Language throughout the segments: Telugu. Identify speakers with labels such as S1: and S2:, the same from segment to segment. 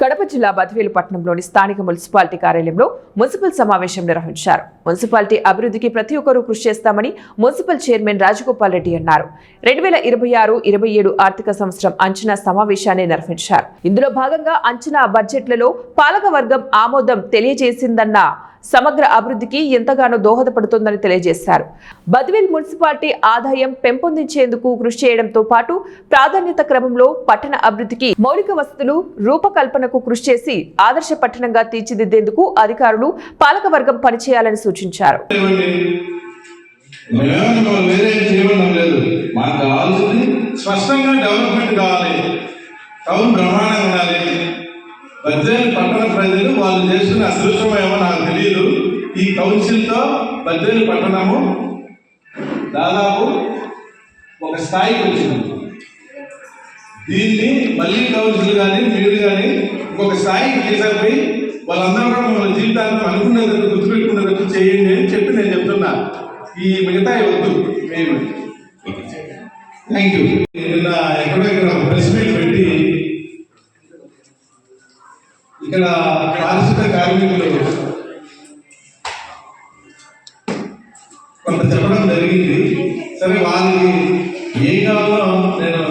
S1: కడప జిల్లా బద్వేలు పట్టణంలోని స్థానిక మున్సిపాలిటీ కార్యాలయంలో మున్సిపల్ సమావేశం నిర్వహించారు. మున్సిపాలిటీ అభివృద్ధికి ప్రతి ఒక్కరూ కృషి చేస్తామని మున్సిపల్ చైర్మన్ రాజగోపాల్ రెడ్డి అన్నారు. 2026-27 ఆర్థిక సంవత్సరం అంచనా సమావేశాన్ని నిర్వహించారు. ఇందులో భాగంగా అంచనా బడ్జెట్లలో పాలకవర్గం ఆమోదం తెలియజేసిందన్న సమగ్ర అభివృద్ధికి ఎంతగానో దోహదపడుతుందని తెలియజేశారు. బద్వేల్ మున్సిపాలిటీ ఆదాయం పెంపొందించేందుకు కృషి చేయడంతో పాటు ప్రాధాన్యత క్రమంలో పట్టణ అభివృద్ధికి మౌలిక వసతులు రూపకల్పనకు కృషి చేసి ఆదర్శ పట్టణంగా తీర్చిదిద్దేందుకు అధికారులు పాలకవర్గం పనిచేయాలని సూచించారు.
S2: బద్వేలు పట్టణ ప్రజలు వాళ్ళు చేస్తున్న అదృష్టమేమో నాకు తెలియదు. ఈ కౌన్సిల్తో బద్వేలు పట్టణము దాదాపు ఒక స్థాయికి వచ్చింది. దీన్ని మళ్ళీ కౌన్సిల్ కానీ మీరు కానీ ఇంకొక స్థాయికి తీసుకుపోయి వాళ్ళందరూ కూడా మన జీవితాన్ని అనుకునేటట్టు గుర్తుపెట్టుకునేటట్టు చేయండి అని చెప్పి నేను చెప్తున్నా. ఈ మిగతా వద్దు మేము. Thank you. నిన్న ఎక్కడో ప్రెస్ మీట్ పెట్టి ఇక్కడ పారిశుద్ధ కార్మికులు కొంత చెప్పడం జరిగింది. సరే, వాళ్ళకి ఏం కావాలో నేను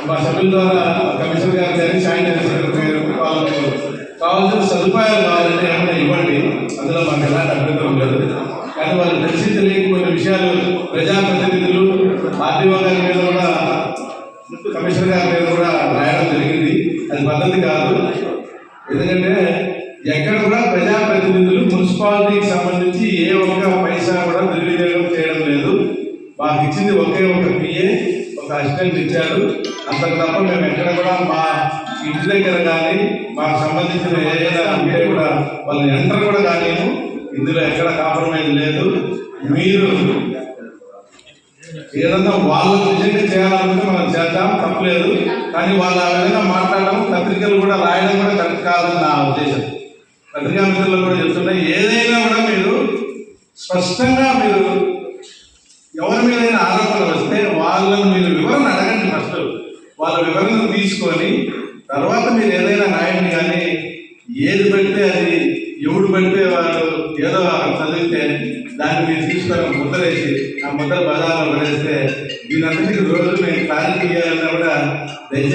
S2: మా సభ్యుల ద్వారా కమిషనర్ గారు కానీ శానిటైజర్ వాళ్ళకు కావాల్సిన సదుపాయాలు కావాలంటే ఏమైనా ఇవ్వండి, అందులో మాకు ఎలాంటి అభ్యంతరం లేదు. కానీ వాళ్ళు తెలిసి తెలియకపోయిన విషయాలు ప్రజాప్రతినిధులు ఆర్టీఓ గారి మీద కూడా కమిషనర్ గారి మీద కూడా రాయడం జరిగింది. అది పద్ధతి కాదు. ఎందుకంటే ఎక్కడ కూడా ప్రజాప్రతినిధులు మున్సిపాలిటీకి సంబంధించి ఏ ఒక్క పైసా కూడా దుర్వినియోగం చేయడం లేదు. మాకు ఇచ్చింది ఒకే ఒక పిఏ, ఒక అసిస్టెంట్ ఇచ్చారు. అంతకు తప్ప మేము ఎక్కడ కూడా మా ఇంటి దగ్గర కానీ మాకు సంబంధించిన ఏదైనా ఉంటే కూడా వాళ్ళని ఎంటర్ కూడా కానీ ఇందులో ఎక్కడ కాంప్రమైజ్ లేదు. మీరు ఏదన్నా వాళ్ళు నిజంగా చేయాలనుకుంటే మనం చేద్దాం, తప్పలేదు. కానీ వాళ్ళు ఆ విధంగా మాట్లాడడం, పత్రికలు కూడా రాయడం కూడా కరెక్ట్ కాదని నా ఉద్దేశం. పత్రికా మిత్రులు కూడా చెప్తున్నా, ఏదైనా కూడా మీరు స్పష్టంగా మీరు ఎవరి మీదైనా ఆరోపణలు వస్తే వాళ్ళని మీరు వివరణ అడగండి. ఫస్ట్ వాళ్ళ వివరణ తీసుకొని తర్వాత మీరు ఏదైనా రాయండి. కానీ ఏది పెడితే అది ఎవడు పెడితే వాళ్ళు ఏదో చదివితే దాన్ని మీరు తీసుకొని ముద్రేసి ఆ ముద్ర బజార్లో పడేస్తే దీని అందరికీ రోజు మేము క్లారిటీ ఇవ్వాలన్నా కూడా దయచేసి